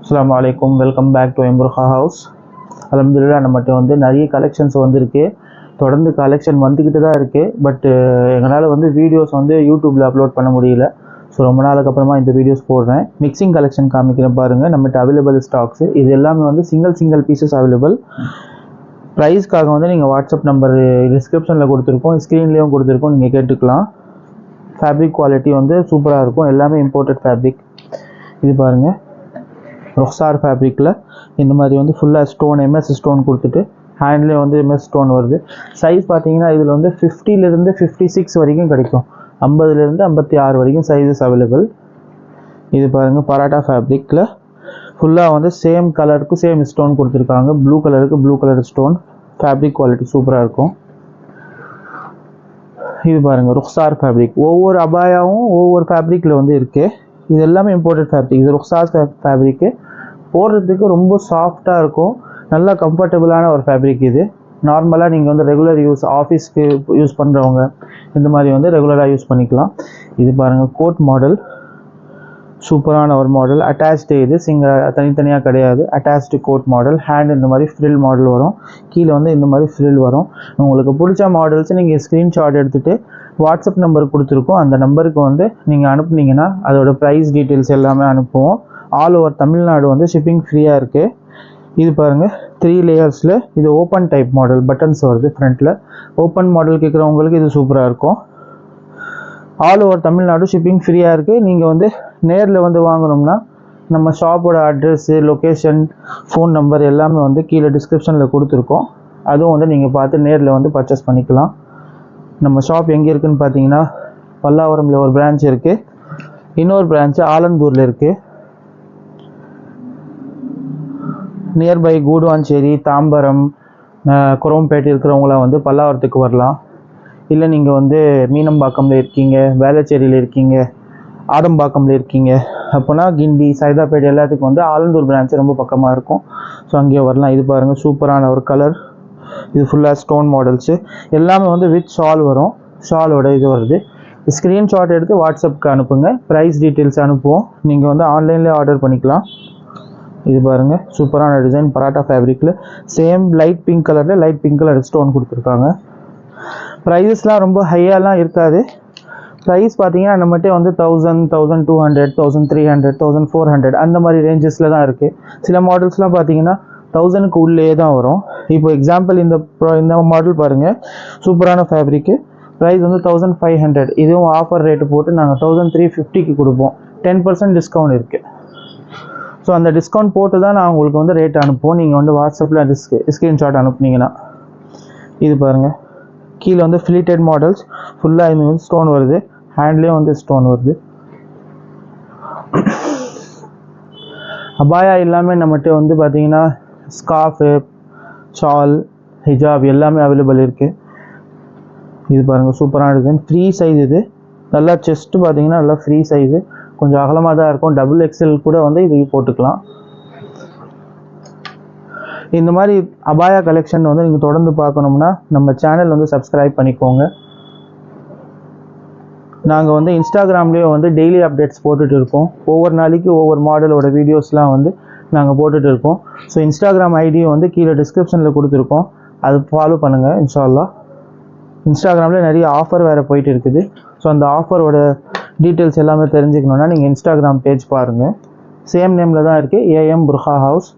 அஸ்ஸலாமு அலைக்கும், welcome back to எம்ருஹா house. அல்ஹம்துலில்லாஹ் நம்மகிட்ட வந்து நிறைய கலெக்ஷன்ஸ் வந்துருக்கு. தொடர்ந்து கலெக்ஷன் வந்துக்கிட்டு தான் இருக்குது. பட்டு எங்களால் வந்து வீடியோஸ் வந்து யூடியூப்பில் அப்லோட் பண்ண முடியல. ஸோ ரொம்ப நாளுக்கு அப்புறமா இந்த வீடியோஸ் போடுறேன். மிக்சிங் கலெக்ஷன் காமிக்கிறேன் பாருங்கள். நம்மகிட்ட அவைலபிள் ஸ்டாக்ஸு இது எல்லாமே வந்து சிங்கிள் பீசஸ் அவைலபிள். ப்ரைஸ்க்காக வந்து நீங்கள் வாட்ஸ்அப் நம்பர் டிஸ்கிரிப்ஷனில் கொடுத்துருக்கோம், ஸ்க்ரீன்லேயும் கொடுத்துருக்கோம், நீங்கள் கேட்டுக்கலாம். ஃபேப்ரிக் குவாலிட்டி வந்து சூப்பராக இருக்கும், எல்லாமே இம்போர்ட்டட் ஃபேப்ரிக். இது பாருங்கள், ரொக்ஸார் ஃபேப்ரிக்கில் இந்த மாதிரி வந்து ஃபுல்லாக ஸ்டோன் எம்எஸ் ஸ்டோன் கொடுத்துட்டு ஹேண்ட்லேயே வந்து எம்எஸ் ஸ்டோன் வருது. சைஸ் பார்த்தீங்கன்னா இதில் வந்து 50லேருந்து 56 வரைக்கும் கிடைக்கும். 50லேருந்து 56 வரைக்கும் சைஸஸ் அவைலபிள். இது பாருங்கள், பராட்டா ஃபேப்ரிக்கில் ஃபுல்லாக வந்து சேம் கலருக்கு சேம் ஸ்டோன் கொடுத்துருக்காங்க. ப்ளூ கலருக்கு blue colour stone. Fabric quality சூப்பராக இருக்கும். இது பாருங்கள், ருக்ஸார் ஃபேப்ரிக். ஒவ்வொரு அபாயாவும் ஒவ்வொரு ஃபேப்ரிக்கில் வந்து இருக்குது. இது எல்லாமே இம்போர்ட்டட் ஃபேப்ரிக். இது ருக்ஸார் ஃபேப்ரிக்கு. போடுறதுக்கு ரொம்ப சாஃப்டாக இருக்கும், நல்லா கம்ஃபர்டபுளான ஒரு ஃபேப்ரிக். இது நார்மலாக நீங்கள் வந்து ரெகுலர் யூஸ், ஆஃபீஸ்க்கு யூஸ் பண்ணுறவங்க இந்த மாதிரி வந்து ரெகுலராக யூஸ் பண்ணிக்கலாம். இது பாருங்கள், கோட் மாடல், சூப்பரான ஒரு மாடல். அட்டாச்டு, இது தனித்தனியாக கிடையாது, அட்டாச்டு கோட் மாடல். ஹேண்ட் இந்த மாதிரி ஃப்ரில் மாடல் வரும், கீழே வந்து இந்த மாதிரி ஃப்ரில் வரும். உங்களுக்கு பிடிச்ச மாடல்ஸ் நீங்கள் ஸ்க்ரீன்ஷாட் எடுத்துகிட்டு வாட்ஸ்அப் நம்பர் கொடுத்துருக்கோம், அந்த நம்பருக்கு வந்து நீங்கள் அனுப்புனீங்கன்னா அதோட ப்ரைஸ் டீட்டெயில்ஸ் எல்லாமே அனுப்புவோம். ஆல் ஓவர் தமிழ்நாடு வந்து ஷிப்பிங் ஃப்ரீயாக இருக்குது. இது பாருங்கள், 3 லேயர்ஸில் இது ஓப்பன் டைப் மாடல், பட்டன்ஸ் வருது ஃப்ரண்ட்டில். ஓப்பன் மாடல் கேட்குறவங்களுக்கு இது சூப்பராக இருக்கும். ஆல் ஓவர் தமிழ்நாடு ஷிப்பிங் ஃப்ரீயாக இருக்குது. நீங்கள் வந்து நேரில் வந்து வாங்கணும்னா நம்ம ஷாப்போட அட்ரெஸ்ஸு, லொக்கேஷன், ஃபோன் நம்பர் எல்லாமே வந்து கீழே டிஸ்கிரிப்ஷனில் கொடுத்துருக்கோம். அதுவும் வந்து நீங்கள் பார்த்து நேரில் வந்து பர்ச்சேஸ் பண்ணிக்கலாம். நம்ம ஷாப் எங்கே இருக்குதுன்னு பார்த்தீங்கன்னா பல்லாவரமில் ஒரு பிரான்ச் இருக்குது, இன்னொரு பிரான்ச்சு ஆலந்தூரில் இருக்குது. நியர்பை கூடுவாஞ்சேரி, தாம்பரம், குரோம்பேட்டை இருக்கிறவங்களாம் வந்து பல்லாவரத்துக்கு வரலாம். இல்லை நீங்கள் வந்து மீனம்பாக்கமில் இருக்கீங்க, வேளச்சேரியில் இருக்கீங்க, ஆடம்பாக்கமில் இருக்கீங்க அப்போனா கிண்டி, சைதாப்பேட்டை எல்லாத்துக்கும் வந்து ஆலந்தூர் பிரான்ச்சு ரொம்ப பக்கமாக இருக்கும். ஸோ அங்கேயே வரலாம். இது பாருங்கள், சூப்பரான ஒரு கலர். இது ஃபுல்லாக ஸ்டோன் மாடல்ஸு எல்லாமே வந்து வித் ஷால் வரும். ஷாலோட இது வருது. ஸ்க்ரீன்ஷாட் எடுத்து வாட்ஸ்அப்புக்கு அனுப்புங்க, ப்ரைஸ் டீட்டெயில்ஸ் அனுப்புவோம். நீங்கள் வந்து ஆன்லைன்லேயே ஆர்டர் பண்ணிக்கலாம். இது பாருங்கள், சூப்பரான டிசைன், பராட்டா ஃபேப்ரிக்கில் சேம் லைட் பிங்க் கலரில் லைட் பிங்க் கலர் ஸ்டோன் கொடுத்துருக்காங்க. ப்ரைஸஸ்லாம் ரொம்ப ஹையாலாம் இருக்காது. ப்ரைஸ் பார்த்தீங்கன்னா நம்மகிட்ட வந்து 1000, 1200, 1300, 1400 அந்த மாதிரி ரேஞ்சஸில் தான் இருக்குது. சில மாடல்ஸ்லாம் பார்த்தீங்கன்னா 1000க்கு உள்ளே தான் வரும். இப்போ எக்ஸாம்பிள் இந்த மாடல் பாருங்கள், சூப்பரான ஃபேப்ரிக்கு. ப்ரைஸ் வந்து 1500. இதுவும் ஆஃபர் ரேட்டு போட்டு நாங்கள் 1350க்கு கொடுப்போம். 10% டிஸ்கவுண்ட் இருக்குது. ஸோ அந்த டிஸ்கவுண்ட் போட்டு தான் நான் உங்களுக்கு வந்து ரேட் அனுப்புவோம். நீங்கள் வந்து வாட்ஸ்அப்பில் ஸ்க்ரீன்ஷாட் அனுப்புனீங்கன்னா. இது பாருங்கள், கீழே வந்து ஃபிலிட்டட் மாடல்ஸ் ஃபுல்லாக இது வந்து ஸ்டோன் வருது, ஹேண்ட்லேயும் வந்து ஸ்டோன் வருது. அபாயா எல்லாமே நம்மகிட்ட வந்து பார்த்தீங்கன்னா ஸ்கார்ஃபு, ஷால், ஹிஜாப் எல்லாமே அவைலபிள் இருக்குது. இது பாருங்கள், சூப்பரான டிசைன், ஃப்ரீ சைஸ். இது நல்லா செஸ்ட்டு பார்த்தீங்கன்னா நல்லா ஃப்ரீ சைஸு, கொஞ்சம் அகலமாக தான் இருக்கும். XXL கூட வந்து இது போட்டுக்கலாம். இந்த மாதிரி அபாயா கலெக்ஷன் வந்து நீங்கள் தொடர்ந்து பார்க்கணும்னா நம்ம சேனல் வந்து சப்ஸ்கிரைப் பண்ணிக்கோங்க. நாங்கள் வந்து இன்ஸ்டாகிராம்லேயே வந்து டெய்லி அப்டேட்ஸ் போட்டுட்டு இருக்கோம். ஒவ்வொரு நாளைக்கு ஒவ்வொரு மாடலோட வீடியோஸ்லாம் வந்து நாங்கள் போட்டுட்டு இருக்கோம். ஸோ இன்ஸ்டாகிராம் ஐடியும் வந்து கீழே டிஸ்கிரிப்ஷனில் கொடுத்துருக்கோம், அது ஃபாலோ பண்ணுங்கள் இன்ஷா அல்லாஹ். இன்ஸ்டாகிராமில் நிறைய ஆஃபர் வேறு போயிட்டு இருக்குது. ஸோ அந்த ஆஃபரோட டீட்டெயில்ஸ் எல்லாமே தெரிஞ்சுக்கணுன்னா நீங்கள் இன்ஸ்டாகிராம் பேஜ் பாருங்கள், சேம் நேமில் தான் இருக்குது, AM புர்ஹா ஹவுஸ்.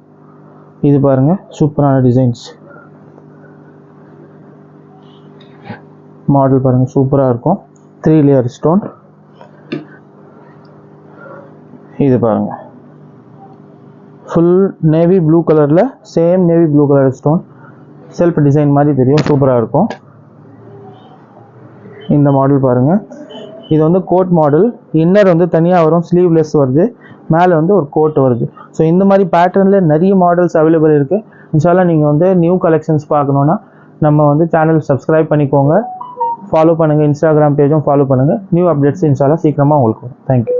இது பாருங்கள், சூப்பரான டிசைன்ஸ், மாடல் பாருங்கள், சூப்பராக இருக்கும். 3 லேயர் ஸ்டோன். இது பாருங்கள், ஃபுல் நேவி ப்ளூ கலரில் same navy blue colour stone, self design மாதிரி தெரியும், சூப்பராக இருக்கும். இந்த மாடல் பாருங்கள், இது வந்து கோட் மாடல். இன்னர் வந்து தனியாக வரும், ஸ்லீவ்லெஸ் வருது, மேலே வந்து ஒரு கோட் வருது. ஸோ இந்த மாதிரி பேட்டர்னில் நிறைய மாடல்ஸ் அவைலபிள் இருக்குது. இன்ஷா அல்லாஹ் நீங்கள் வந்து நியூ கலெக்ஷன்ஸ் பார்க்கணுன்னா நம்ம வந்து சேனல் சப்ஸ்கிரைப் பண்ணிக்கோங்க, ஃபாலோ பண்ணுங்கள், இன்ஸ்டாகிராம் பேஜும் ஃபாலோ பண்ணுங்கள். நியூ அப்டேட்ஸ் இன்ஷா அல்லாஹ் சீக்கிரமாக உங்களுக்கு வரும். தேங்க்யூ.